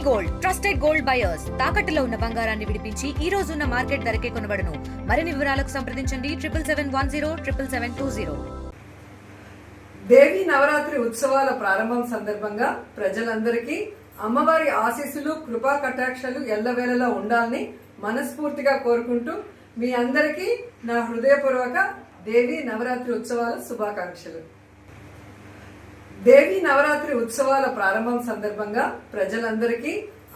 Gold trusted gold buyers తాకట్టులో ఉన్న బంగారాన్ని విడిపించి ఈ రోజు ఉన్న మార్కెట్ ధరకే కొనబడును. మరిన్ని వివరాలకు సంప్రదించండి 77107720. దేవి నవరాత్రి ఉత్సవాల ప్రారంభం సందర్భంగా ప్రజలందరికీ అమ్మవారి ఆశీస్సులు కృపా కటాక్షాలు ఎల్లవేళలా ఉండాలని మనస్ఫూర్తిగా కోరుకుంటూ మీ అందరికీ నా హృదయపూర్వక దేవి నవరాత్రి ఉత్సవాల శుభాకాంక్షలు. దేవి నవరాత్రి ఉత్సవాల ప్రారంభం సందర్భంగా ప్రజలందరికీ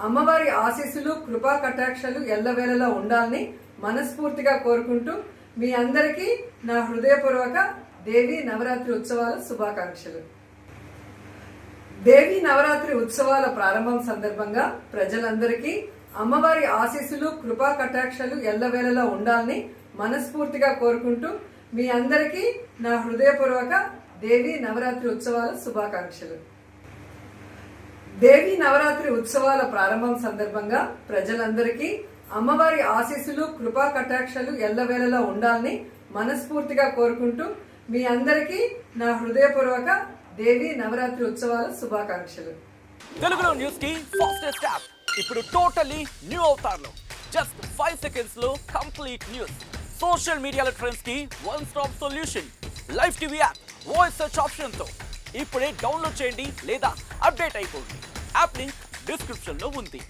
అమ్మవారి ఆశీస్సులు కృపా కటాక్షాలు ఎల్లవేళలా ఉండాలని మనస్ఫూర్తిగా కోరుకుంటూ మీ అందరికీ నా హృదయపూర్వక దేవి నవరాత్రి ఉత్సవాల శుభాకాంక్షలు. దేవి నవరాత్రి ఉత్సవాల ప్రారంభం సందర్భంగా ప్రజలందరికీ అమ్మవారి ఆశీస్సులు కృపా కటాక్షాలు ఎల్లవేళలా ఉండాలని మనస్ఫూర్తిగా కోరుకుంటూ మీ అందరికీ నా హృదయపూర్వక దేవి నవరాత్రి ఉత్సవాల శుభాకాంక్షలు. దేవి నవరాత్రి ఉత్సవాల ప్రారంభం సందర్భంగా ప్రజలందరికీ అమ్మవారి ఆశీస్సులు కృపా కటాక్షాలు ఎల్లవేళలా ఉండాలని మనస్ఫూర్తిగా కోరుకుంటూ మీ అందరికీ నా హృదయపూర్వక దేవి నవరాత్రి ఉత్సవాల శుభాకాంక్షలు. తెలుగులో న్యూస్ కి ఫాస్టెస్ట్ యాప్ ఇప్పుడు టోటలీ న్యూ అవతార్లో జస్ట్ 5 seconds లో కంప్లీట్ న్యూస్. సోషల్ మీడియాలో ట్రెండ్స్ కి one stop solution. Live TV app voice search option తో ఇప్పుడే డౌన్లోడ్ చేయండి లేదా అప్డేట్ అయిపోండి. యాప్ లింక్ డిస్క్రిప్షన్ లో ఉంది.